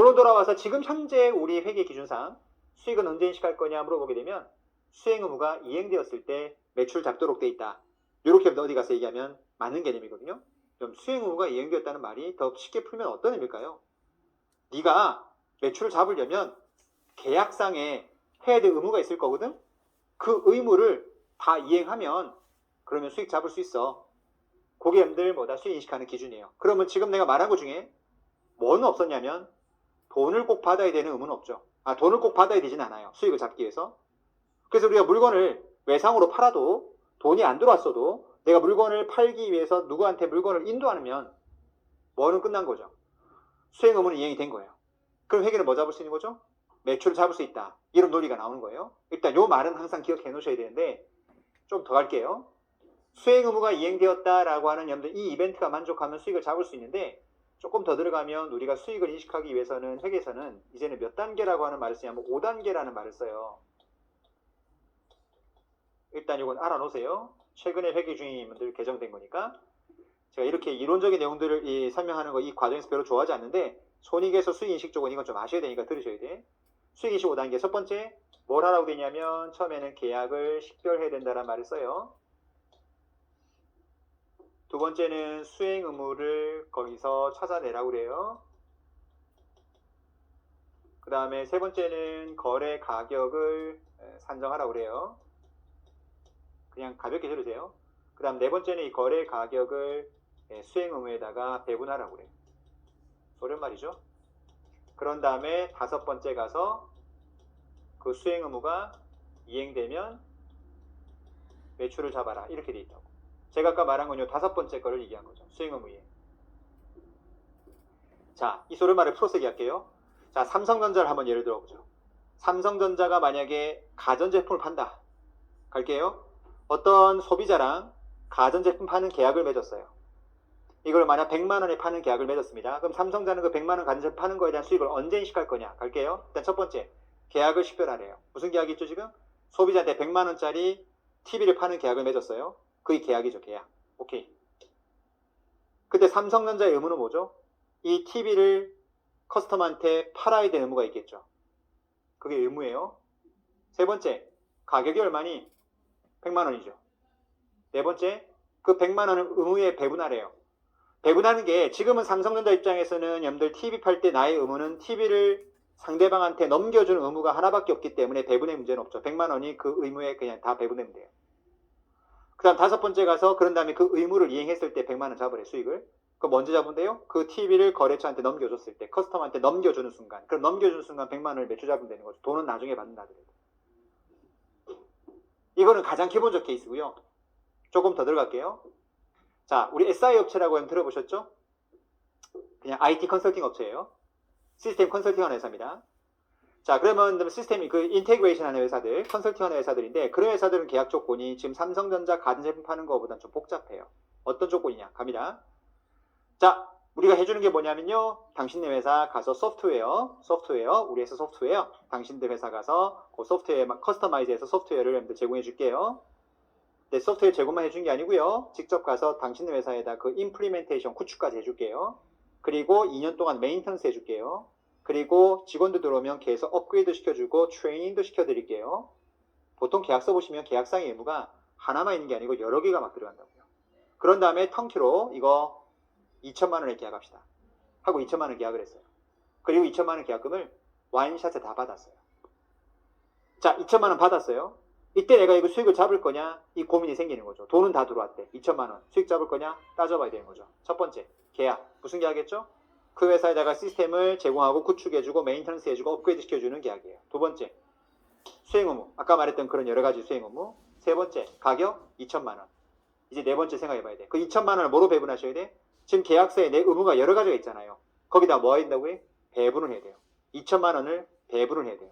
본론 돌아와서 지금 현재 우리 회계 기준상 수익은 언제 인식할 거냐 물어보게 되면 수행 의무가 이행되었을 때 매출 잡도록 돼 있다. 이렇게 어디 가서 얘기하면 맞는 개념이거든요. 그럼 수행 의무가 이행되었다는 말이 더 쉽게 풀면 어떤 의미일까요? 네가 매출을 잡으려면 계약상에 해야 될 의무가 있을 거거든. 그 의무를 다 이행하면 그러면 수익 잡을 수 있어. 그게 여러분들 뭐다 수익 인식하는 기준이에요. 그러면 지금 내가 말한 것 중에 뭐는 없었냐면 돈을 꼭 받아야 되는 의무는 없죠. 돈을 꼭 받아야 되진 않아요. 수익을 잡기 위해서. 그래서 우리가 물건을 외상으로 팔아도 돈이 안 들어왔어도 내가 물건을 팔기 위해서 누구한테 물건을 인도하면 뭐는 끝난 거죠. 수행 의무는 이행이 된 거예요. 그럼 회계는 뭐 잡을 수 있는 거죠? 매출을 잡을 수 있다. 이런 논리가 나오는 거예요. 일단 요 말은 항상 기억해 놓으셔야 되는데 좀 더 갈게요. 수행 의무가 이행되었다라고 하는 여러분들 이 이벤트가 만족하면 수익을 잡을 수 있는데 조금 더 들어가면 우리가 수익을 인식하기 위해서는 회계에서는 이제는 몇 단계라고 하는 말을 쓰냐면 5단계라는 말을 써요. 일단 이건 알아놓으세요. 최근에 회계 중인 분들 개정된 거니까. 제가 이렇게 이론적인 내용들을 설명하는 거 이 과정에서 별로 좋아하지 않는데 손익에서 수익인식 쪽은 이건 좀 아셔야 되니까 들으셔야 돼. 수익인식 5단계 첫 번째 뭘 하라고 되냐면 처음에는 계약을 식별해야 된다는 말을 써요. 두 번째는 수행 의무를 거기서 찾아내라고 그래요. 그 다음에 세 번째는 거래 가격을 산정하라고 그래요. 그냥 가볍게 들으세요. 그 다음 네 번째는 이 거래 가격을 수행 의무에다가 배분하라고 그래요. 어려운 말이죠. 그런 다음에 다섯 번째 가서 그 수행 의무가 이행되면 매출을 잡아라. 이렇게 돼 있다고. 제가 아까 말한 건 요 다섯 번째 거를 얘기한 거죠. 수행 의무 이행. 자, 이 소리말을 풀어서 얘기할게요. 자, 삼성전자를 한번 예를 들어보죠. 삼성전자가 만약에 가전제품을 판다. 갈게요. 어떤 소비자랑 가전제품 파는 계약을 맺었어요. 이걸 만약 100만원에 파는 계약을 맺었습니다. 그럼 삼성전자는 그 100만원 가전제품 파는 거에 대한 수익을 언제 인식할 거냐? 갈게요. 일단 첫 번째, 계약을 식별하래요. 무슨 계약이 있죠 지금? 소비자한테 100만원짜리 TV를 파는 계약을 맺었어요. 그게 계약이죠, 계약. 오케이. 그때 삼성전자의 의무는 뭐죠? 이 TV를 커스텀한테 팔아야 되는 의무가 있겠죠. 그게 의무예요. 세 번째, 가격이 얼마니? 100만원이죠. 네 번째, 그 100만원을 의무에 배분하래요. 배분하는 게 지금은 삼성전자 입장에서는 여러분들 TV 팔 때 나의 의무는 TV를 상대방한테 넘겨주는 의무가 하나밖에 없기 때문에 배분의 문제는 없죠. 100만원이 그 의무에 그냥 다 배분하면 돼요. 그 다음 다섯 번째 가서 그런 다음에 그 의무를 이행했을 때 100만원 잡으래 수익을. 그럼 언제 잡으면 돼요? 그 TV를 거래처한테 넘겨줬을 때 커스텀한테 넘겨주는 순간. 그럼 넘겨주는 순간 100만원을 매출 잡으면 되는 거죠. 돈은 나중에 받는다 그래도. 이거는 가장 기본적 케이스고요. 조금 더 들어갈게요. 자, 우리 SI 업체라고 하면 들어보셨죠? 그냥 IT 컨설팅 업체예요. 시스템 컨설팅 하는 회사입니다. 자, 그러면 시스템이 그 인테그레이션 하는 회사들, 컨설팅 하는 회사들인데 그런 회사들은 계약 조건이 지금 삼성전자 가전제품 파는 것보다는 좀 복잡해요. 어떤 조건이냐? 갑니다. 자, 우리가 해주는 게 뭐냐면요. 당신네 회사 가서 소프트웨어, 우리 회사 소프트웨어, 당신들 회사 가서 그 소프트웨어 커스터마이즈해서 소프트웨어를 여러분들 제공해 줄게요. 네, 소프트웨어 제공만 해준 게 아니고요. 직접 가서 당신네 회사에다 그 임플리멘테이션 구축까지 해줄게요. 그리고 2년 동안 메인턴스 해줄게요. 그리고 직원들 들어오면 계속 업그레이드 시켜주고 트레이닝도 시켜드릴게요. 보통 계약서 보시면 계약상의 의무가 하나만 있는 게 아니고 여러 개가 막 들어간다고요. 그런 다음에 턴키로 이거 2천만 원에 계약합시다. 하고 2천만 원 계약을 했어요. 그리고 2천만 원 계약금을 와인샷에 다 받았어요. 자, 2천만 원 받았어요. 이때 내가 이거 수익을 잡을 거냐? 이 고민이 생기는 거죠. 돈은 다 들어왔대. 2천만 원. 수익 잡을 거냐? 따져봐야 되는 거죠. 첫 번째, 계약. 무슨 계약했죠? 그 회사에다가 시스템을 제공하고 구축해주고 메인터넌스 해주고 업그레이드 시켜주는 계약이에요. 두 번째, 수행 의무. 아까 말했던 그런 여러 가지 수행 의무. 세 번째, 가격 2천만 원. 이제 네 번째 생각해봐야 돼. 그 2천만 원을 뭐로 배분하셔야 돼? 지금 계약서에 내 의무가 여러 가지가 있잖아요. 거기다 뭐 해야 된다고 해? 배분을 해야 돼요. 2천만 원을 배분을 해야 돼요.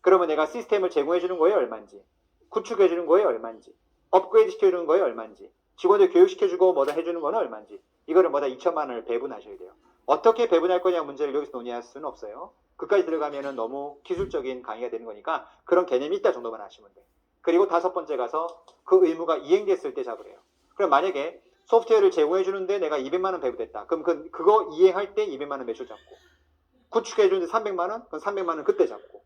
그러면 내가 시스템을 제공해주는 거에 얼마인지, 구축해주는 거에 얼마인지, 업그레이드 시켜주는 거에 얼마인지, 직원들 교육시켜주고 뭐다 해주는 거는 얼마인지, 이거를 뭐다 2천만 원을 배분하셔야 돼요. 어떻게 배분할 거냐 문제를 여기서 논의할 수는 없어요. 그까지 들어가면 너무 기술적인 강의가 되는 거니까 그런 개념이 있다 정도만 아시면 돼. 그리고 다섯 번째 가서 그 의무가 이행됐을 때 잡으래요. 그럼 만약에 소프트웨어를 제공해 주는데 내가 200만 원 배분됐다. 그럼 그거 이행할 때 200만 원 매출 잡고 구축해 주는데 300만 원? 그럼 300만 원 그때 잡고.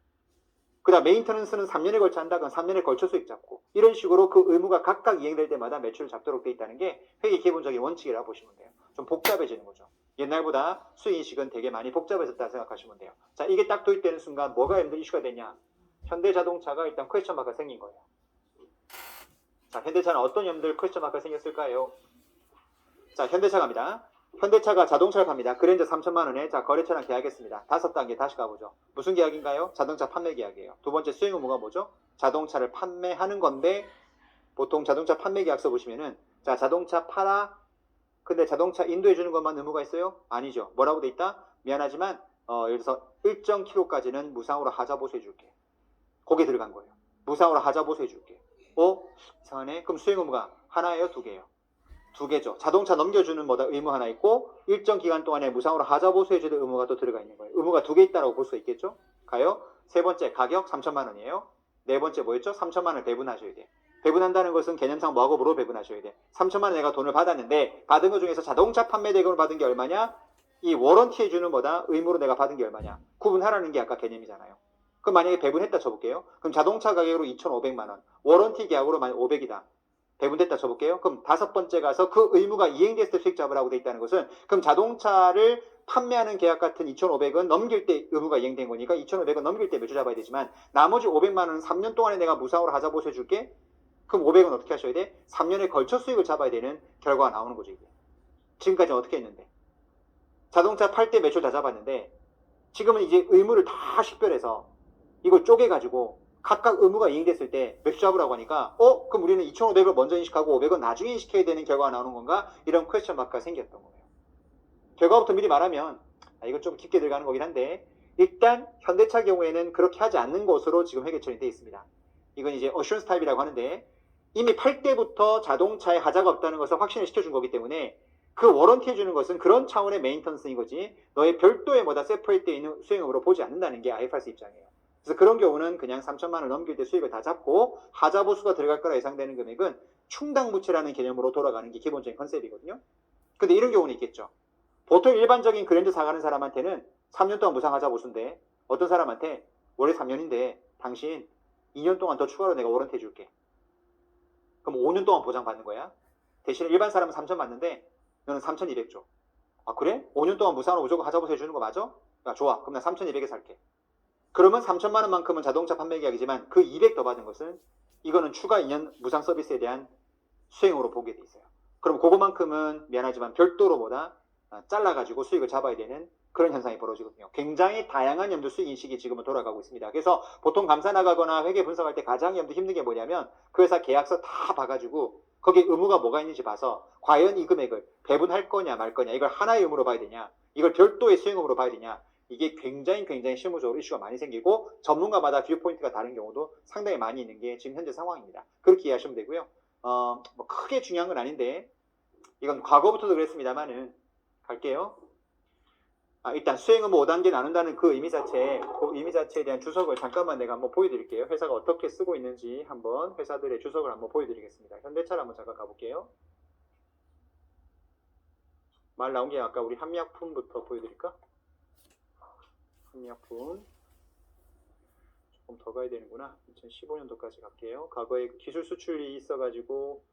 그다음 메인터넌스는 3년에 걸쳐 한다. 그럼 3년에 걸쳐 수익 잡고. 이런 식으로 그 의무가 각각 이행될 때마다 매출을 잡도록 돼 있다는 게 회계 기본적인 원칙이라고 보시면 돼요. 좀 복잡해지는 거죠. 옛날보다 수익 인식은 되게 많이 복잡해졌다 생각하시면 돼요. 자, 이게 딱 도입되는 순간 뭐가 여러분들 이슈가 되냐? 현대자동차가 일단 퀘스천 마크가 생긴 거예요. 자, 현대차는 어떤 여러분들 퀘스천 마크가 생겼을까요? 자, 현대차갑니다. 현대차가 자동차를 팝니다. 그랜저 3천만 원에 자 거래처랑 계약했습니다. 5단계 다시 가보죠. 무슨 계약인가요? 자동차 판매 계약이에요. 두 번째 수행 의무가 뭐죠? 자동차를 판매하는 건데 보통 자동차 판매 계약서 보시면은 자 자동차 팔아 근데 자동차 인도해 주는 것만 의무가 있어요? 아니죠. 뭐라고 돼 있다? 미안하지만 예를 들어서 일정 키로까지는 무상으로 하자 보수해 줄게. 거기에 들어간 거예요. 무상으로 하자 보수해 줄게. 이상하네. 그럼 수행 의무가 하나예요? 두 개예요? 두 개죠. 자동차 넘겨주는 뭐다 의무 하나 있고 일정 기간 동안에 무상으로 하자 보수해주는 의무가 또 들어가 있는 거예요. 의무가 두 개 있다라고 볼 수 있겠죠? 가요. 세 번째 가격 3천만 원이에요. 네 번째 뭐였죠? 3천만 원을 배분하셔야 돼. 배분한다는 것은 개념상 뭐하고 뭐로 배분하셔야 돼. 3천만 원 내가 돈을 받았는데 받은 것 중에서 자동차 판매 대금을 받은 게 얼마냐? 이 워런티 해주는 뭐다? 의무로 내가 받은 게 얼마냐? 구분하라는 게 아까 개념이잖아요. 그럼 만약에 배분했다 쳐볼게요. 그럼 자동차 가격으로 2,500만 원, 워런티 계약으로 만약 500이다. 배분됐다 쳐볼게요. 그럼 다섯 번째 가서 그 의무가 이행됐을 때 수익 잡으라고 돼 있다는 것은 그럼 자동차를 판매하는 계약 같은 2,500은 넘길 때 의무가 이행된 거니까 2,500은 넘길 때 매출 잡아야 되지만 나머지 500만 원은 3년 동안에 내가 무상으로 하자 보수 해줄게. 그럼 500은 어떻게 하셔야 돼? 3년에 걸쳐 수익을 잡아야 되는 결과가 나오는 거죠. 이게. 지금까지는 어떻게 했는데? 자동차 팔 때 매출 다 잡았는데 지금은 이제 의무를 다 식별해서 이걸 쪼개가지고 각각 의무가 이행됐을 때 매출 잡으라고 하니까 그럼 우리는 2,500을 먼저 인식하고 500은 나중에 인식해야 되는 결과가 나오는 건가? 이런 퀘스천 마크가 생겼던 거예요. 결과부터 미리 말하면 이건 좀 깊게 들어가는 거긴 한데 일단 현대차 경우에는 그렇게 하지 않는 것으로 지금 회계처리 되어 있습니다. 이건 이제 어슈런스 타입이라고 하는데 이미 팔 때부터 자동차에 하자가 없다는 것을 확신을 시켜준 거기 때문에 그 워런티 해주는 것은 그런 차원의 메인턴스인 거지 너의 별도의 뭐다 세퍼레이트되어 있는 수행업으로 보지 않는다는 게 IFRS 입장이에요. 그래서 그런 경우는 그냥 3천만 원을 넘길 때 수익을 다 잡고 하자 보수가 들어갈 거라 예상되는 금액은 충당부채라는 개념으로 돌아가는 게 기본적인 컨셉이거든요. 근데 이런 경우는 있겠죠. 보통 일반적인 그랜저 사가는 사람한테는 3년 동안 무상 하자 보수인데 어떤 사람한테 원래 3년인데 당신 2년 동안 더 추가로 내가 워런티 해줄게. 그럼 5년 동안 보장받는 거야. 대신에 일반 사람은 3천 받는데 너는 3,200 줘. 아 그래? 5년 동안 무상으로 무조건 하자 보수 해주는 거 맞아? 야 좋아. 그럼 나 3,200에 살게. 그러면 3천만 원만큼은 자동차 판매 계약이지만 그 200 더 받은 것은 이거는 추가 2년 무상 서비스에 대한 수행으로 보게 돼 있어요. 그럼 그거만큼은 미안하지만 별도로 뭐다 잘라가지고 수익을 잡아야 되는 그런 현상이 벌어지거든요. 굉장히 다양한 염두 수익 인식이 지금은 돌아가고 있습니다. 그래서 보통 감사 나가거나 회계 분석할 때 가장 염두 힘든 게 뭐냐면 그 회사 계약서 다 봐가지고 거기에 의무가 뭐가 있는지 봐서 과연 이 금액을 배분할 거냐 말 거냐 이걸 하나의 의무로 봐야 되냐 이걸 별도의 수행업으로 봐야 되냐 이게 굉장히 실무적으로 이슈가 많이 생기고 전문가마다 뷰 포인트가 다른 경우도 상당히 많이 있는 게 지금 현재 상황입니다. 그렇게 이해하시면 되고요. 뭐 크게 중요한 건 아닌데 이건 과거부터도 그랬습니다만은 갈게요. 일단 수행의무 5단계 나눈다는 그 의미 자체에 대한 주석을 잠깐만 내가 한번 보여드릴게요. 회사가 어떻게 쓰고 있는지 한번 회사들의 주석을 한번 보여드리겠습니다. 현대차를 한번 잠깐 가볼게요. 말 나온 게 아까 우리 한미약품부터 보여드릴까? 한미약품 조금 더 가야 되는구나. 2015년도까지 갈게요. 과거에 기술 수출이 있어가지고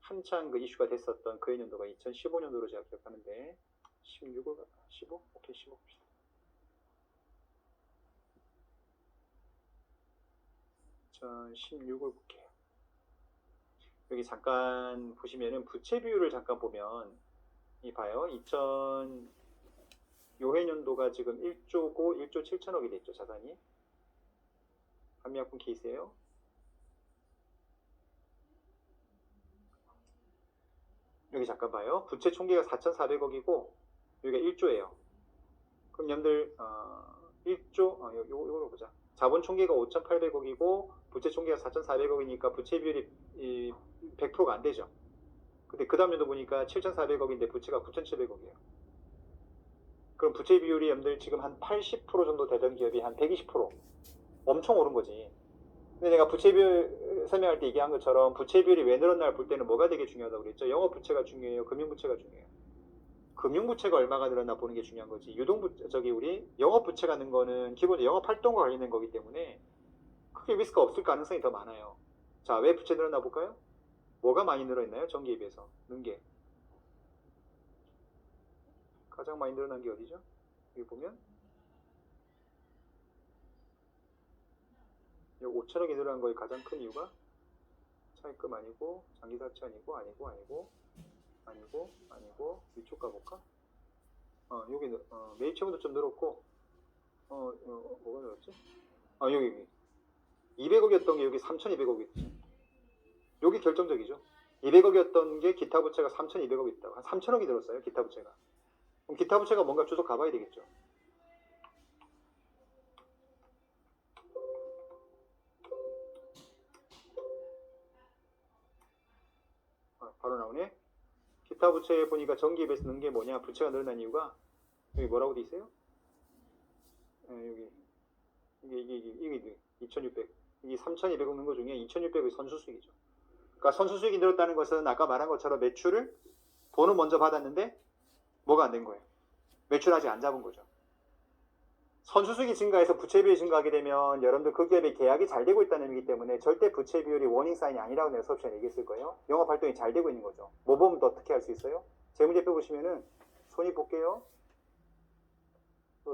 한창 그 이슈가 됐었던 그 연도가 2015년도로 제가 기억하는데 16을 15? 오케이 15 봅시다. 2016을 볼게요. 여기 잠깐 보시면은 부채 비율을 잠깐 보면 봐요. 요해년도가 지금 1조고 1조 7천억이 됐죠. 자산이. 한미약품 케이스예요. 여기 잠깐 봐요. 부채 총계가 4,400억이고 여기가 1조예요. 그럼 여러분들 1조 요거 보자. 자본 총계가 5,800억이고 부채 총계가 4,400억이니까 부채 비율이 100%가 안 되죠. 근데 그 다음 연도 보니까 7,400억인데 부채가 9,700억이에요. 그럼 부채 비율이 여러분들 지금 한 80% 정도 되던 기업이 한 120% 엄청 오른 거지. 근데 내가 부채 비율 설명할 때 얘기한 것처럼 부채 비율이 왜 늘었나를 볼 때는 뭐가 되게 중요하다고 그랬죠? 영업 부채가 중요해요? 금융 부채가 중요해요? 금융부채가 얼마가 늘었나 보는 게 중요한 거지. 우리 영업부채가 는 거는 기본적으로 영업활동과 관련된 거기 때문에 크게 리스크가 없을 가능성이 더 많아요. 자, 왜 부채 늘었나 볼까요? 뭐가 많이 늘어있나요? 전기에 비해서. 는 게. 가장 많이 늘어난 게 어디죠? 여기 보면 이 5천억이 늘어난 거의 가장 큰 이유가 차입금 아니고 장기사채 아니고 위쪽 가볼까? 여기 매입채무도 좀 늘었고 뭐가 늘었지? 여기 200억이었던 게 여기 3,200억이 여기 결정적이죠. 200억이었던 게 기타 부채가 3,200억이 있다고 한 3,000억이 늘었어요. 기타 부채가. 그럼 기타 부채가 뭔가 주소 가봐야 되겠죠. 바로 나오네. 기타 부채에 보니까 전기에 비해서 는 게 뭐냐? 부채가 늘어난 이유가 여기 뭐라고 돼 있어요? 여기 이게 2,600 이게 3,200억 넣은 거 중에 2,600억이 선수수익이죠. 그러니까 선수수익이 늘었다는 것은 아까 말한 것처럼 매출을 돈은 먼저 받았는데 뭐가 안 된 거예요. 매출 아직 안 잡은 거죠. 선수수익이 증가해서 부채 비율이 증가하게 되면 여러분들 그 기업의 계약이 잘 되고 있다는 의미이기 때문에 절대 부채 비율이 워닝 사인이 아니라고 내가 수업 시간에 얘기했을 거예요. 영업활동이 잘 되고 있는 거죠. 뭐 보면 더 어떻게 할 수 있어요? 재무제표 보시면은 손익 볼게요.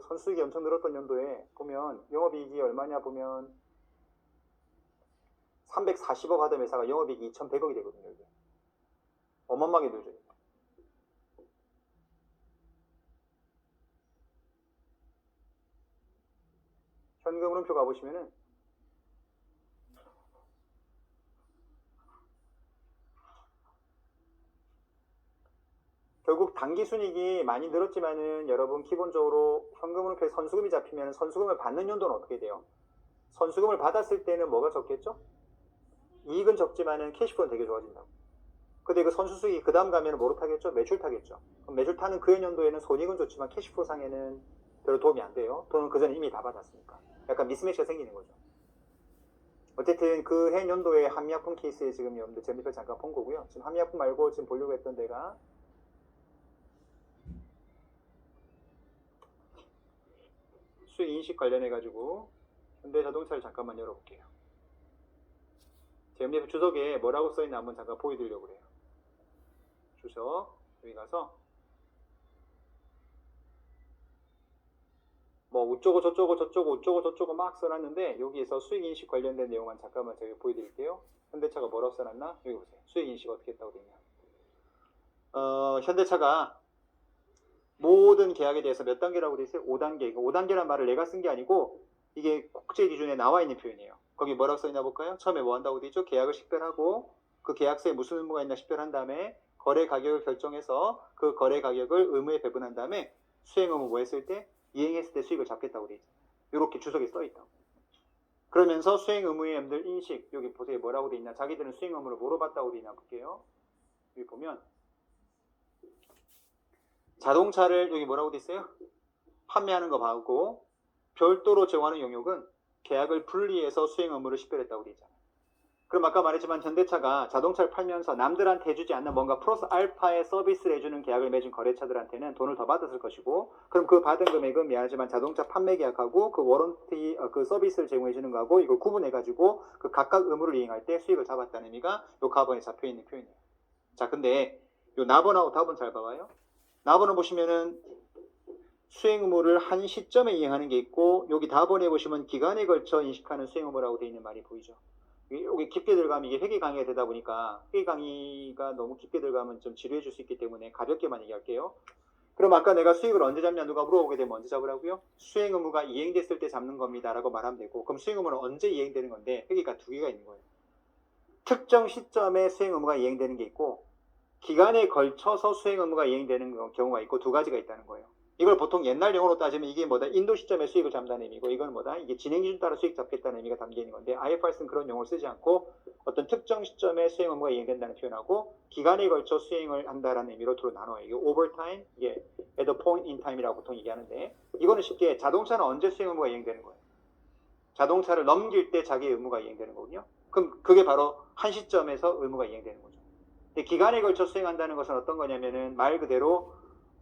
선수익이 엄청 늘었던 연도에 보면 영업이익이 얼마냐 보면 340억 하던 회사가 영업이익이 2,100억이 되거든요. 이게. 어마어마하게 늘죠. 현금 흐름표 가보시면은 결국 당기순이익이 많이 늘었지만은 여러분 기본적으로 현금 흐름표에 선수금이 잡히면 선수금을 받는 연도는 어떻게 돼요? 선수금을 받았을 때는 뭐가 적겠죠? 이익은 적지만은 캐시플로는 되게 좋아진다고. 근데 그 선수수익이 그 다음 가면 뭐로 타겠죠? 매출 타겠죠. 그럼 매출 타는 그 연도에는 손익은 좋지만 캐시플로 상에는 별로 도움이 안 돼요. 돈은 그 전에 이미 다 받았으니까. 약간 미스매치가 생기는 거죠. 어쨌든 그 해 연도에 한미약품 케이스에 지금 여러분들 재무표 잠깐 본 거고요. 지금 한미약품 말고 지금 보려고 했던 데가 수익 인식 관련해가지고 현대자동차를 잠깐만 열어볼게요. 재무제표 주석에 뭐라고 써있나 한번 잠깐 보여드리려고 그래요. 주석 여기 가서 뭐 우쩌고 저쩌고 막 써놨는데 여기에서 수익인식 관련된 내용만 잠깐만 제가 보여드릴게요. 현대차가 뭐라고 써놨나? 여기 보세요. 수익인식 어떻게 했다고 되냐. 현대차가 모든 계약에 대해서 몇 단계라고 돼 있어요? 5단계. 이거 5단계란 말을 내가 쓴 게 아니고 이게 국제 기준에 나와 있는 표현이에요. 거기 뭐라고 써있나 볼까요? 처음에 뭐 한다고 돼 있죠? 계약을 식별하고 그 계약서에 무슨 의무가 있나 식별한 다음에 거래 가격을 결정해서 그 거래 가격을 의무에 배분한 다음에 수행 의무 뭐 했을 때? 이행했을 때 수익을 잡겠다고 돼 있죠. 이렇게 주석에 써있다고. 그러면서 수행 의무의 여러분들 인식 여기 보세요. 뭐라고 돼 있나? 자기들은 수행 의무를 뭐로 받다고 돼 있나 볼게요. 여기 보면 자동차를 여기 뭐라고 돼 있어요? 판매하는 거 봐고 별도로 제공하는 영역은 계약을 분리해서 수행 의무를 식별했다고 돼 있잖아요. 그럼 아까 말했지만 현대차가 자동차를 팔면서 남들한테 해주지 않는 뭔가 플러스 알파의 서비스를 해주는 계약을 맺은 거래처들한테는 돈을 더 받았을 것이고 그럼 그 받은 금액은 미안하지만 자동차 판매 계약하고 그 워런티 그 서비스를 제공해주는 거하고 이걸 구분해가지고 그 각각 의무를 이행할 때 수익을 잡았다는 의미가 요 가번에 잡혀있는 표현이에요. 자 근데 요 나번하고 답은 잘 봐봐요. 나번을 보시면은 수행 의무를 한 시점에 이행하는 게 있고 여기 답번에 보시면 기간에 걸쳐 인식하는 수행 의무라고 되어 있는 말이 보이죠. 여기 깊게 들어가면 이게 회계 강의가 되다 보니까 회계 강의가 너무 깊게 들어가면 좀 지루해 줄 수 있기 때문에 가볍게만 얘기할게요. 그럼 아까 내가 수익을 언제 잡냐 누가 물어보게 되면 언제 잡으라고요? 수행 의무가 이행됐을 때 잡는 겁니다 라고 말하면 되고 그럼 수행 의무는 언제 이행되는 건데 회계가 두 개가 있는 거예요. 특정 시점에 수행 의무가 이행되는 게 있고 기간에 걸쳐서 수행 의무가 이행되는 경우가 있고 두 가지가 있다는 거예요. 이걸 보통 옛날 용어로 따지면 이게 뭐다? 인도 시점에 수익을 잡는다는 의미고 이건 뭐다? 이게 진행 기준 따라 수익 잡겠다는 의미가 담겨 있는 건데 IFRS는 그런 용어를 쓰지 않고 어떤 특정 시점에 수행 의무가 이행된다는 표현하고 기간에 걸쳐 수행을 한다라는 의미로 두루 나눠요. 이게 overtime, 이게 at a point in time이라고 보통 얘기하는데 이거는 쉽게 자동차는 언제 수행 의무가 이행되는 거예요? 자동차를 넘길 때 자기 의무가 이행되는 거거든요. 그럼 그게 바로 한 시점에서 의무가 이행되는 거죠. 근데 기간에 걸쳐 수행한다는 것은 어떤 거냐면은 말 그대로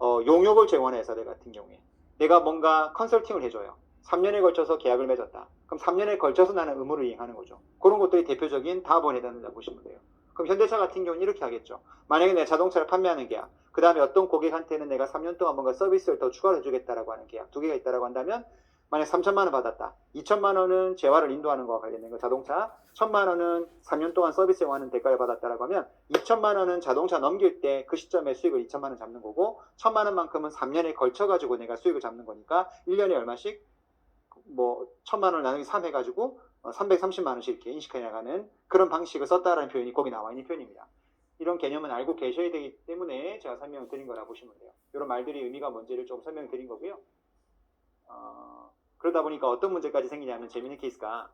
용역을 제공하는 회사들 같은 경우에 내가 뭔가 컨설팅을 해줘요. 3년에 걸쳐서 계약을 맺었다. 그럼 3년에 걸쳐서 나는 의무를 이행하는 거죠. 그런 것들이 대표적인 다업원에 해당된다고 보시면 돼요. 그럼 현대차 같은 경우는 이렇게 하겠죠. 만약에 내가 자동차를 판매하는 계약, 그 다음에 어떤 고객한테는 내가 3년 동안 뭔가 서비스를 더 추가로 해주겠다라고 하는 계약 두 개가 있다라고 한다면, 만약 3천만 원 받았다. 2천만 원은 재화를 인도하는 거와 관련된 거 자동차, 1천만 원은 3년 동안 서비스 이용하는 대가를 받았다라고 하면 2천만 원은 자동차 넘길 때 그 시점에 수익을 2천만 원 잡는 거고, 1천만 원만큼은 3년에 걸쳐 가지고 내가 수익을 잡는 거니까 1년에 얼마씩 뭐 1천만 원을 나누기 3 해가지고 330만 원씩 이렇게 인식해 나가는 그런 방식을 썼다라는 표현이 거기 나와 있는 표현입니다. 이런 개념은 알고 계셔야 되기 때문에 제가 설명을 드린 거라 보시면 돼요. 이런 말들이 의미가 뭔지를 좀 설명드린 거고요. 그러다 보니까 어떤 문제까지 생기냐면 재밌는 케이스가,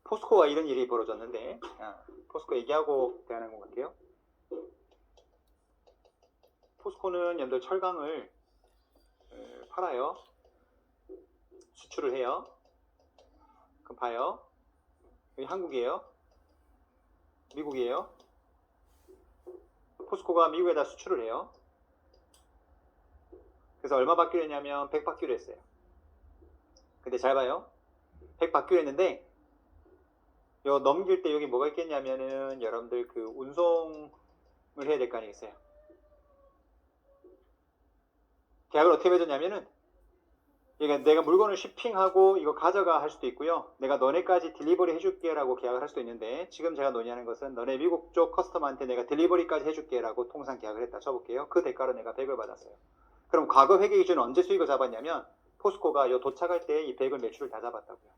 포스코가 이런 일이 벌어졌는데, 포스코 얘기하고 대안한 것 같아요. 포스코는 연들 철강을 팔아요. 수출을 해요. 그럼 봐요. 여기 한국이에요. 미국이에요. 포스코가 미국에다 수출을 해요. 그래서 얼마 받기로 했냐면 100 받기로 했어요. 근데 잘 봐요. 100 받기로 했는데 요 넘길 때 여기 뭐가 있겠냐면은 여러분들 그 운송을 해야 될 거 아니겠어요. 계약을 어떻게 맺었냐면은, 그러니까 내가 물건을 shipping하고 이거 가져가 할 수도 있고요. 내가 너네까지 딜리버리 해줄게 라고 계약을 할 수도 있는데, 지금 제가 논의하는 것은 너네 미국 쪽 커스터머한테 내가 딜리버리까지 해줄게 라고 통상 계약을 했다 쳐볼게요. 그 대가로 내가 100을 받았어요. 그럼 과거 회계 기준 언제 수익을 잡았냐면, 포스코가 요 도착할 때 이 100을 매출을 다 잡았다고요.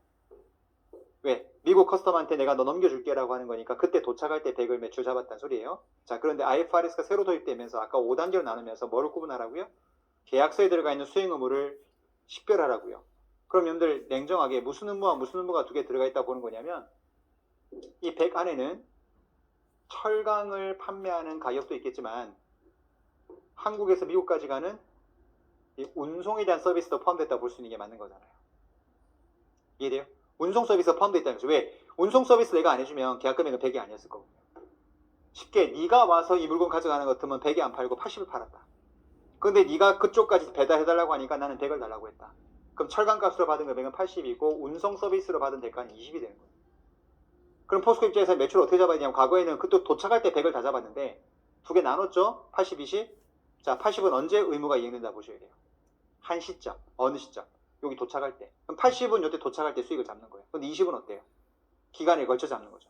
왜? 미국 커스터머한테 내가 너 넘겨줄게 라고 하는 거니까 그때 도착할 때 100을 매출 잡았다는 소리예요. 자, 그런데 IFRS가 새로 도입되면서 아까 5단계로 나누면서 뭐를 구분하라고요? 계약서에 들어가 있는 수행 의무를 식별하라고요. 그럼 여러분들 냉정하게 무슨 의무와 무슨 의무가 두 개 들어가 있다고 보는 거냐면, 이 100 안에는 철강을 판매하는 가격도 있겠지만 한국에서 미국까지 가는 이 운송에 대한 서비스도 포함됐다고 볼 수 있는 게 맞는 거잖아요. 이해돼요? 운송 서비스가 포함되어 있다는 거죠. 왜? 운송 서비스 내가 안 해주면 계약 금액은 100이 아니었을 거고, 쉽게 네가 와서 이 물건 가져가는 것 같으면 100이 안 팔고 80을 팔았다. 근데 네가 그쪽까지 배달해달라고 하니까 나는 100을 달라고 했다. 그럼 철강값으로 받은 금액은 80이고 운송 서비스로 받은 대가는 20이 되는 거예요. 그럼 포스코 입장에서 매출을 어떻게 잡아야 되냐면, 과거에는 그쪽 도착할 때 100을 다 잡았는데 두 개 나눴죠? 80, 20. 자, 80은 언제 의무가 이행된다 보셔야 돼요. 한 시점. 어느 시점? 여기 도착할 때. 그럼 80은 이때 도착할 때 수익을 잡는 거예요. 근데 20은 어때요? 기간에 걸쳐 잡는 거죠.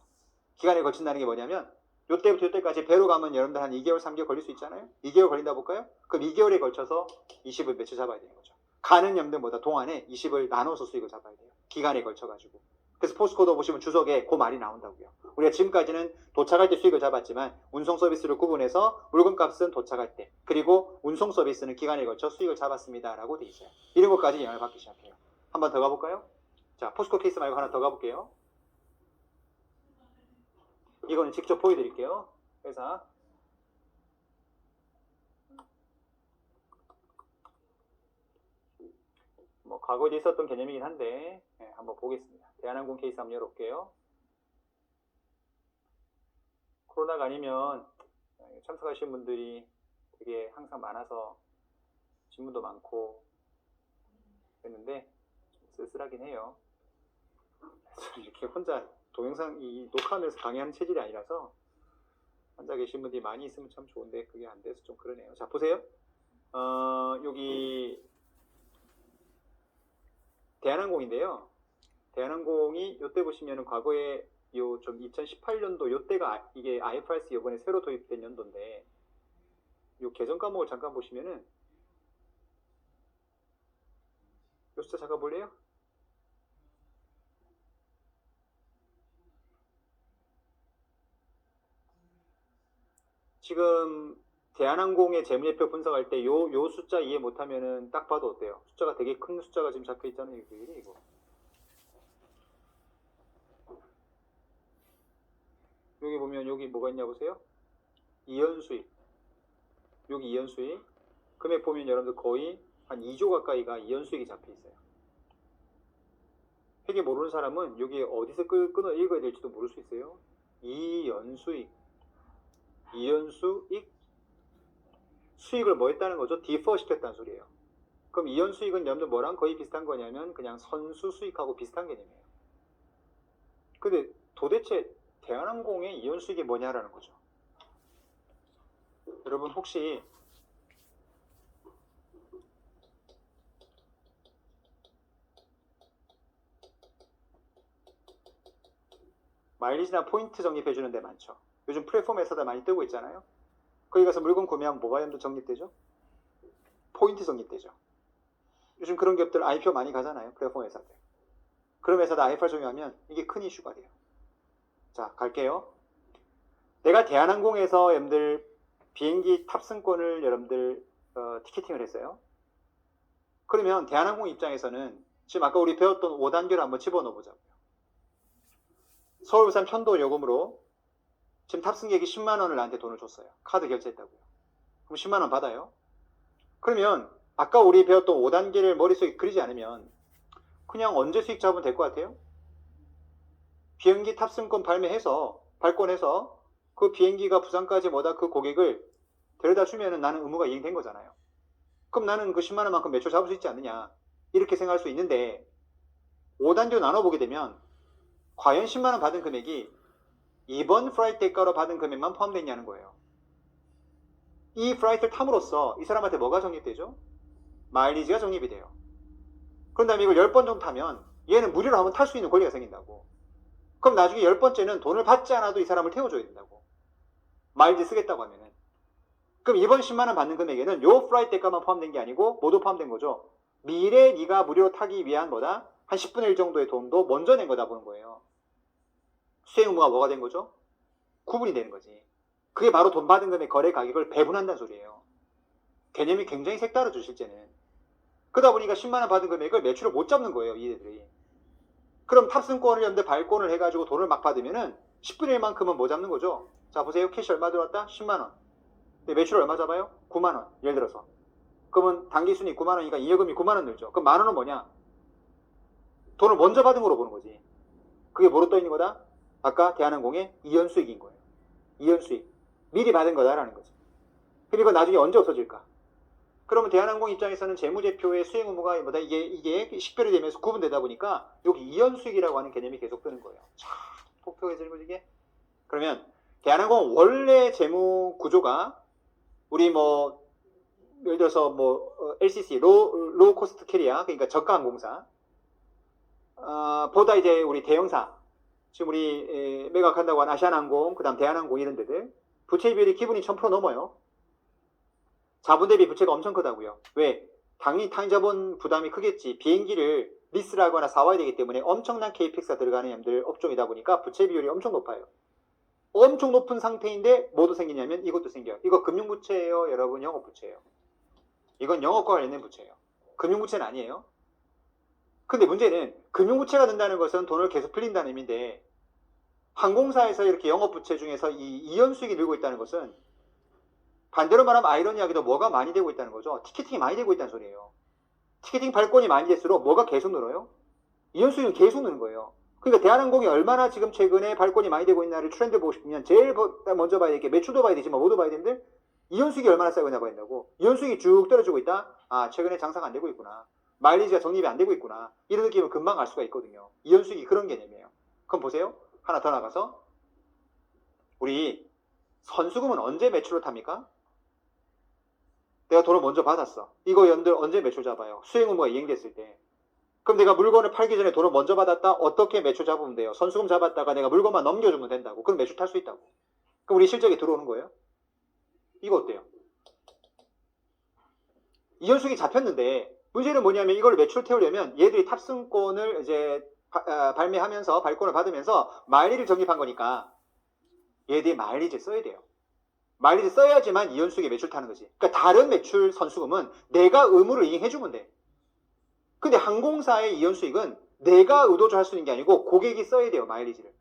기간에 걸친다는 게 뭐냐면, 요때부터 요때까지 배로 가면 여러분들 한 2개월, 3개월 걸릴 수 있잖아요? 2개월 걸린다 볼까요? 그럼 2개월에 걸쳐서 20을 매출 잡아야 되는 거죠. 가는 염등보다 동안에 20을 나눠서 수익을 잡아야 돼요. 기간에 걸쳐가지고. 그래서 포스코도 보시면 주석에 그 말이 나온다고요. 우리가 지금까지는 도착할 때 수익을 잡았지만 운송 서비스를 구분해서 물건값은 도착할 때, 그리고 운송 서비스는 기간에 걸쳐 수익을 잡았습니다 라고 돼 있어요. 이런 것까지 영향을 받기 시작해요. 한번 더 가볼까요? 자, 포스코 케이스 말고 하나 더 가볼게요. 이거는 직접 보여드릴게요. 회사. 뭐 과거에 있었던 개념이긴 한데, 한번 보겠습니다. 대한항공 케이스 한번 열어볼게요. 코로나가 아니면 참석하신 분들이 되게 항상 많아서 질문도 많고 했는데 좀 쓸쓸하긴 해요. 이렇게 혼자 동영상 녹화하면서 강의하는 체질이 아니라서 앉아 계신 분들이 많이 있으면 참 좋은데 그게 안 돼서 좀 그러네요. 자, 보세요. 여기 대한항공인데요. 대한항공이 요때 보시면은 과거에 요 좀 2018년도 요때가 이게 IFRS 요번에 새로 도입된 연도인데, 요 계정 과목을 잠깐 보시면은 요 숫자 잠깐 볼래요? 지금 대한항공의 재무제표 분석할 때 요 숫자 이해 못하면은 딱 봐도 어때요? 숫자가 되게 큰 숫자가 지금 잡혀 있잖아요. 이거. 여기 보면 여기 뭐가 있냐 보세요. 이연수익. 여기 이연수익. 금액 보면 여러분들 거의 한 2조 가까이가 이연수익이 잡혀 있어요. 회계 모르는 사람은 여기 어디서 끊어 읽어야 될지도 모를 수 있어요. 이연수익. 이연수익. 수익을 뭐 했다는 거죠? 디퍼 시켰다는 소리예요. 그럼 이연 수익은 여러분들 뭐랑 거의 비슷한 거냐면 그냥 선수 수익하고 비슷한 개념이에요. 근데 도대체 대한항공의 이연 수익이 뭐냐라는 거죠. 여러분 혹시 마일리지나 포인트 적립해주는 데 많죠. 요즘 플랫폼에서도 많이 뜨고 있잖아요. 거기 가서 물건 구매하면 뭐가 연도 적립되죠? 포인트 적립되죠. 요즘 그런 기업들 IPO 많이 가잖아요. 플랫폼 회사들. 그런 회사들 IPO 적용하면 이게 큰 이슈가 돼요. 자, 갈게요. 내가 대한항공에서 여러분들 비행기 탑승권을 여러분들 티켓팅을 했어요. 그러면 대한항공 입장에서는 지금 아까 우리 배웠던 5단계를 한번 집어넣어 보자고요. 서울 부산 편도 요금으로 지금 탑승객이 10만 원을 나한테 돈을 줬어요. 카드 결제했다고요. 그럼 10만 원 받아요. 그러면 아까 우리 배웠던 5단계를 머릿속에 그리지 않으면 그냥 언제 수익 잡으면 될 것 같아요? 비행기 탑승권 발권해서 그 비행기가 부산까지 뭐다 그 고객을 데려다 주면은 나는 의무가 이행된 거잖아요. 그럼 나는 그 10만 원만큼 매출 잡을 수 있지 않느냐 이렇게 생각할 수 있는데 5단계로 나눠보게 되면 과연 10만 원 받은 금액이 이번 플라이트 대가로 받은 금액만 포함되어 있냐는 거예요. 이 플라이트를 탐으로써 이 사람한테 뭐가 적립되죠? 마일리지가 적립이 돼요. 그런 다음에 이걸 10번 정도 타면 얘는 무료로 한번 탈 수 있는 권리가 생긴다고. 그럼 나중에 10번째는 돈을 받지 않아도 이 사람을 태워줘야 된다고. 마일리지 쓰겠다고 하면은. 그럼 이번 10만 원 받는 금액에는 요 플라이트 대가만 포함된 게 아니고 모두 포함된 거죠. 미래 네가 무료로 타기 위한 거다. 한 10분의 1 정도의 돈도 먼저 낸 거다 보는 거예요. 수행 의무가 뭐가 된 거죠? 구분이 되는 거지. 그게 바로 돈 받은 금액 거래 가격을 배분한다는 소리예요. 개념이 굉장히 색다르죠, 실제는. 그러다 보니까 10만 원 받은 금액을 매출을 못 잡는 거예요, 이들이. 그럼 탑승권을 연대 발권을 해가지고 돈을 막 받으면은 10분의 1만큼은 뭐 잡는 거죠? 자, 보세요. 캐시 얼마 들어왔다? 10만 원. 근데 매출 얼마 잡아요? 9만 원. 예를 들어서. 그러면 단기순이 9만 원이니까 이여금이 9만 원 늘죠. 그럼 만 원은 뭐냐? 돈을 먼저 받은 거로 보는 거지. 그게 뭐로 떠 있는 거다? 아까 대한항공의 이연수익인 거예요. 이연수익. 미리 받은 거다라는 거죠. 그럼 이거 나중에 언제 없어질까? 그러면 대한항공 입장에서는 재무제표의 수행 의무가 뭐다? 이게 식별이 되면서 구분되다 보니까 여기 이연수익이라고 하는 개념이 계속 뜨는 거예요. 자, 폭격해지는 거지 이게? 그러면 대한항공 원래 재무 구조가 우리 뭐 예를 들어서 뭐 LCC 로우 코스트 캐리어 그러니까 저가 항공사 보다 이제 우리 대형사 지금 우리 매각한다고 하는 아시아나항공 그다음 대한항공 이런 데들 부채 비율이 기본이 1000% 넘어요. 자본 대비 부채가 엄청 크다고요. 왜? 당연히 타인자본 부담이 크겠지. 비행기를 리스를 하거나 사와야 되기 때문에 엄청난 KPX가 들어가는 놈들 업종이다 보니까 부채 비율이 엄청 높아요. 엄청 높은 상태인데 뭐도 생기냐면 이것도 생겨요. 이거 금융부채예요, 여러분. 영업부채예요. 이건 영업과 관련된 부채예요. 금융부채는 아니에요. 근데 문제는 금융부채가 된다는 것은 돈을 계속 빌린다는 의미인데 항공사에서 이렇게 영업부채 중에서 이 이연수익이 늘고 있다는 것은 반대로 말하면 아이러니하게도 뭐가 많이 되고 있다는 거죠. 티켓팅이 많이 되고 있다는 소리예요. 티켓팅 발권이 많이 될수록 뭐가 계속 늘어요? 이연수익은 계속 느는 거예요. 그러니까 대한항공이 얼마나 지금 최근에 발권이 많이 되고 있나를 트렌드 보고 싶으면 제일 먼저 봐야 될 게 매출도 봐야 되지만 뭐도 봐야 되는데 이연수익이 얼마나 쌓이고 있나 봐야 된다고. 이연수익이 쭉 떨어지고 있다? 아, 최근에 장사가 안 되고 있구나. 마일리지가 적립이 안 되고 있구나. 이런 느낌을 금방 알 수가 있거든요. 이연수익이 그런 개념이에요. 그럼 보세요. 하나 더 나가서 우리 선수금은 언제 매출로 탑니까? 내가 돈을 먼저 받았어. 이거 연들 언제 매출 잡아요? 수행 의무가 이행됐을 때. 그럼 내가 물건을 팔기 전에 돈을 먼저 받았다? 어떻게 매출 잡으면 돼요? 선수금 잡았다가 내가 물건만 넘겨주면 된다고. 그럼 매출 탈 수 있다고. 그럼 우리 실적에 들어오는 거예요? 이거 어때요? 이연수익이 잡혔는데 문제는 뭐냐면 이걸 매출 태우려면 얘들이 탑승권을 이제 발매하면서 발권을 받으면서 마일리지를 적립한 거니까 얘들이 마일리지를 써야 돼요. 마일리지 써야지만 이연수익에 매출 타는 거지. 그러니까 다른 매출 선수금은 내가 의무를 이행해주면 돼. 근데 항공사의 이연수익은 내가 의도적으로 할 수 있는 게 아니고 고객이 써야 돼요, 마일리지를.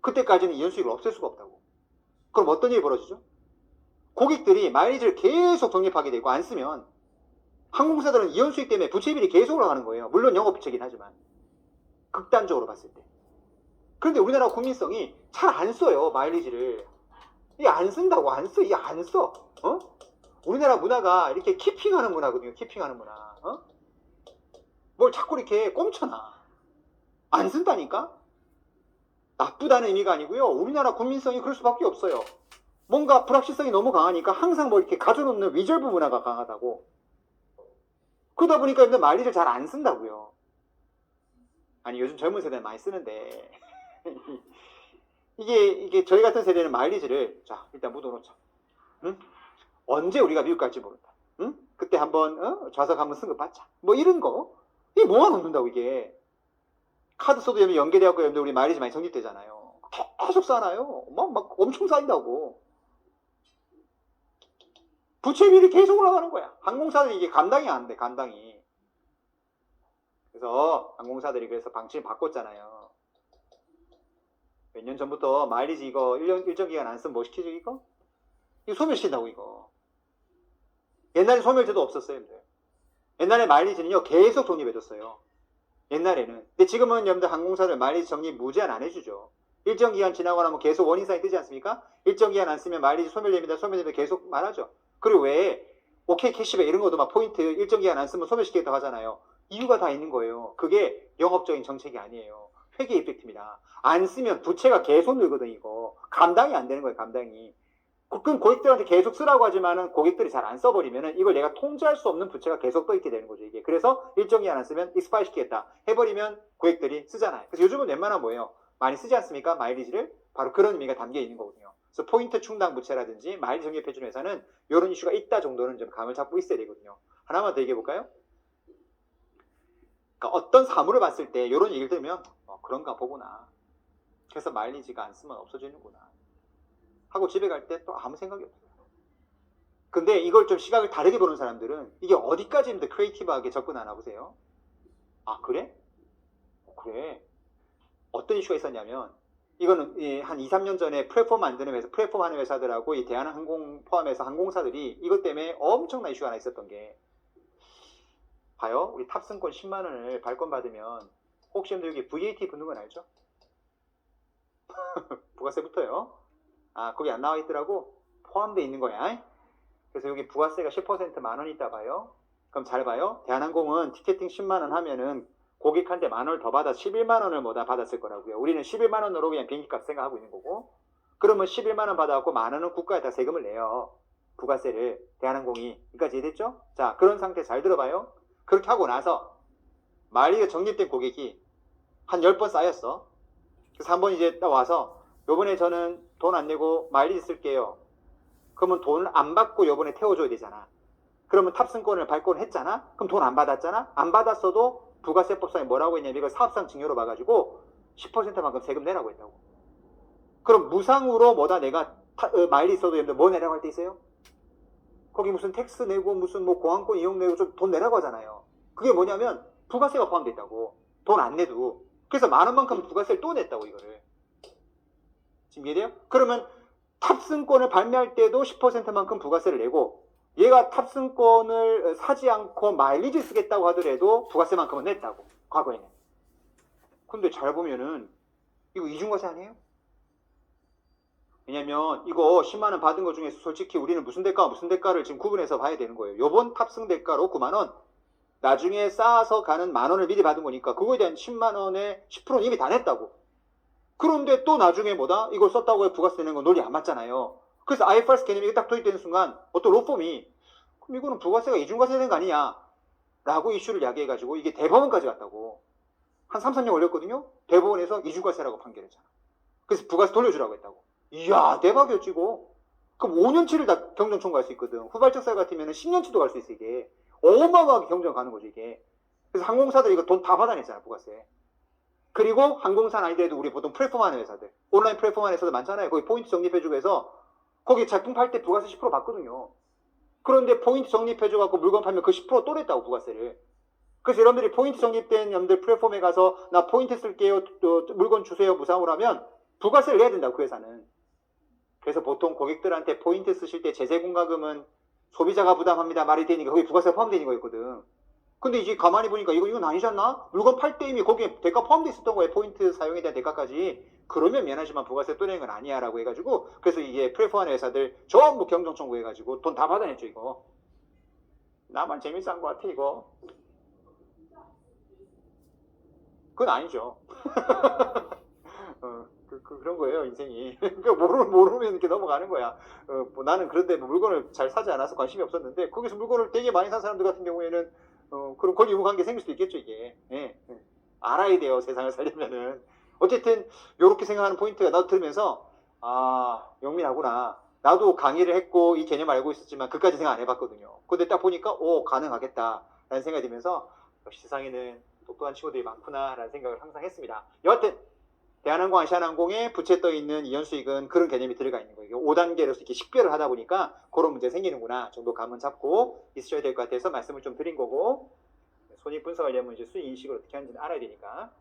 그때까지는 이연수익을 없앨 수가 없다고. 그럼 어떤 일이 벌어지죠? 고객들이 마일리지를 계속 적립하게 되고 안 쓰면 항공사들은 이연수익 때문에 부채비율이 계속 올라가는 거예요. 물론 영업부채긴 하지만. 극단적으로 봤을 때. 그런데 우리나라 국민성이 잘 안 써요, 마일리지를. 이게 안 쓴다고, 안 써. 이게 안 써. 우리나라 문화가 이렇게 키핑하는 문화거든요. 키핑하는 문화. 어? 뭘 자꾸 이렇게 꼼쳐놔. 안 쓴다니까? 나쁘다는 의미가 아니고요. 우리나라 국민성이 그럴 수밖에 없어요. 뭔가 불확실성이 너무 강하니까 항상 뭐 이렇게 가져놓는 리저브 문화가 강하다고. 그러다 보니까 여러분들 마일리지를 잘 안 쓴다고요. 아니 요즘 젊은 세대는 많이 쓰는데 이게 저희 같은 세대는 마일리지를 자 일단 묻어놓자. 응? 언제 우리가 미국 갈지 모른다. 응? 그때 한번 좌석 한번 승급 받자. 뭐 이런 거 이게 모아놓는다고 이게. 카드 써도 연계되었고 여러분들 우리 마일리지 많이 적립되잖아요. 계속 쌓아요. 막 엄청 쌓인다고. 부채비율이 계속 올라가는 거야. 항공사들이 이게 감당이 안 돼. 감당이. 그래서 항공사들이 그래서 방침을 바꿨잖아요. 몇 년 전부터 마일리지 이거 일정 기간 안 쓰면 뭐 시키죠 이거? 이거 소멸시킨다고 이거. 옛날에 소멸제도 없었어요. 여러분들. 옛날에 마일리지는요 계속 적립해줬어요. 옛날에는. 근데 지금은 여러분들 항공사들 마일리지 적립 무제한 안 해주죠. 일정 기간 지나고 나면 계속 원인사이 뜨지 않습니까? 일정 기간 안 쓰면 마일리지 소멸됩니다. 소멸됩니다. 계속 말하죠. 그리고 왜 오케이 캐시백 이런 것도 막 포인트 일정 기간 안 쓰면 소멸시키겠다고 하잖아요. 이유가 다 있는 거예요. 그게 영업적인 정책이 아니에요. 회계 이펙트입니다. 안 쓰면 부채가 계속 늘거든 이거. 감당이 안 되는 거예요. 감당이. 그럼 고객들한테 계속 쓰라고 하지만은 고객들이 잘 안 써버리면은 이걸 내가 통제할 수 없는 부채가 계속 떠있게 되는 거죠 이게. 그래서 일정 기간 안 쓰면 익스파이 시키겠다 해버리면 고객들이 쓰잖아요. 그래서 요즘은 웬만하면 뭐예요? 많이 쓰지 않습니까? 마일리지를. 바로 그런 의미가 담겨 있는 거거든요. 그래서 포인트 충당 부채라든지 마일리지 적립해주는 회사는 이런 이슈가 있다 정도는 좀 감을 잡고 있어야 되거든요. 하나만 더 얘기해 볼까요? 그러니까 어떤 사물을 봤을 때 이런 얘기를 들으면 그런가 보구나. 그래서 마일리지가 안 쓰면 없어지는구나 하고 집에 갈 때 또 아무 생각이 없어요. 근데 이걸 좀 시각을 다르게 보는 사람들은 이게 어디까지 크리에이티브하게 접근하나 보세요. 아 그래? 그래. 어떤 이슈가 있었냐면 이거는 한 2, 3년 전에 플랫폼 만드는 회사, 플랫폼 하는 회사들하고 이 대한항공 포함해서 항공사들이 이것 때문에 엄청난 이슈가 하나 있었던 게 봐요. 우리 탑승권 10만 원을 발권 받으면 혹시 여러분들 여기 VAT 붙는 건 알죠? 부가세 붙어요. 아 거기 안 나와 있더라고. 포함되어 있는 거야. 그래서 여기 부가세가 10% 만 원 있다 봐요. 그럼 잘 봐요. 대한항공은 티켓팅 10만 원 하면은 고객한테 만 원을 더 받아 11만 원을 뭐다 받았을 거라고요. 우리는 11만 원으로 그냥 비행기값 생각하고 있는 거고. 그러면 11만 원 받아갖고 만 원은 국가에다 세금을 내요. 부가세를 대한항공이. 여기까지 이해됐죠? 자 그런 상태 잘 들어봐요. 그렇게 하고 나서 마일리지가 적립된 고객이 한 10번 쌓였어. 그래서 한번 이제 와서 요번에 저는 돈 안 내고 마일리지 쓸게요. 그러면 돈을 안 받고 요번에 태워줘야 되잖아. 그러면 탑승권을 발권했잖아. 그럼 돈 안 받았잖아. 안 받았어도 부가세법상에 뭐라고 했냐면 이걸 사업상 증여로 봐가지고 10%만큼 세금 내라고 했다고. 그럼 무상으로 뭐다 내가 마일리지 써도 여러분들 뭐 내라고 할 때 있어요? 거기 무슨 텍스 내고 무슨 뭐 공항권 이용 내고 좀 돈 내라고 하잖아요. 그게 뭐냐면 부가세가 포함되어 있다고. 돈 안 내도. 그래서 만 원만큼 부가세를 또 냈다고 이거를. 지금 이해돼요? 그러면 탑승권을 발매할 때도 10%만큼 부가세를 내고 얘가 탑승권을 사지 않고 마일리지 쓰겠다고 하더라도 부가세만큼은 냈다고. 과거에는. 근데 잘 보면은 이거 이중과세 아니에요? 왜냐면 이거 10만원 받은 것 중에서 솔직히 우리는 무슨 대가와 무슨 대가를 지금 구분해서 봐야 되는 거예요. 요번 탑승 대가로 9만원 나중에 쌓아서 가는 만원을 미리 받은 거니까 그거에 대한 10만원의 10%는 이미 다 냈다고. 그런데 또 나중에 뭐다? 이걸 썼다고 해 부가세 내는 건 논리 안 맞잖아요. 그래서 IFRS 개념이 딱 도입되는 순간 어떤 로펌이 그럼 이거는 부가세가 이중과세 되는 거 아니냐? 라고 이슈를 야기해가지고 이게 대법원까지 갔다고. 한 3, 4년 걸렸거든요? 대법원에서 이중과세라고 판결했잖아. 그래서 부가세 돌려주라고 했다고. 이야 대박이었지 이거. 그럼 5년치를 다 경정 청구할 수 있거든. 후발적 사유 같으면 10년치도 갈 수 있어 이게. 어마어마하게 경정 가는 거지 이게. 그래서 항공사들 이거 돈 다 받아냈잖아 부가세. 그리고 항공사는 아니더라도 우리 보통 플랫폼 하는 회사들 온라인 플랫폼 하는 회사들 많잖아요. 거기 포인트 적립해주고 해서 거기 제품 팔 때 부가세 10% 받거든요. 그런데 포인트 적립해줘갖고 물건 팔면 그 10% 또 냈다고 부가세를. 그래서 여러분들이 포인트 적립된 여러분들 플랫폼에 가서 나 포인트 쓸게요 또 물건 주세요 무상으로 하면 부가세를 내야 된다고 그 회사는. 그래서 보통 고객들한테 포인트 쓰실 때 제재공과금은 소비자가 부담합니다 말이 되니까 거기 부가세가 포함되는 거였거든. 근데 이제 가만히 보니까 이건 아니지 않나? 물건 팔 때 이미 거기에 대가 포함되어 있었던 거예요. 포인트 사용에 대한 대가까지. 그러면 미안하지만 부가세 또 내는 건 아니야 라고 해가지고 그래서 이게 프레프하는 회사들 전부 경정 청구해가지고 돈 다 받아냈죠 이거. 나만 재밌어 한 것 같아 이거. 그건 아니죠. 그런 거예요 인생이. 그러니까 모르면 이렇게 넘어가는 거야. 뭐 나는 그런데 뭐 물건을 잘 사지 않아서 관심이 없었는데 거기서 물건을 되게 많이 산 사람들 같은 경우에는 그런 권리 유무 관계 생길 수도 있겠죠 이게. 예, 예. 알아야 돼요 세상을 살려면은. 어쨌든 요렇게 생각하는 포인트가 나도 들으면서 아 영민하구나. 나도 강의를 했고 이 개념 알고 있었지만 그까지 생각 안 해봤거든요. 근데 딱 보니까 오 가능하겠다 라는 생각이 들면서 역시 세상에는 똑똑한 친구들이 많구나 라는 생각을 항상 했습니다. 여하튼 대한항공, 아시아나항공에 부채 떠 있는 이연수익은 그런 개념이 들어가 있는 거예요. 5단계로서 이렇게 식별을 하다 보니까 그런 문제 생기는구나 정도 감은 잡고 있으셔야 될 것 같아서 말씀을 좀 드린 거고 손익 분석하려면 이제 수익 인식을 어떻게 하는지는 알아야 되니까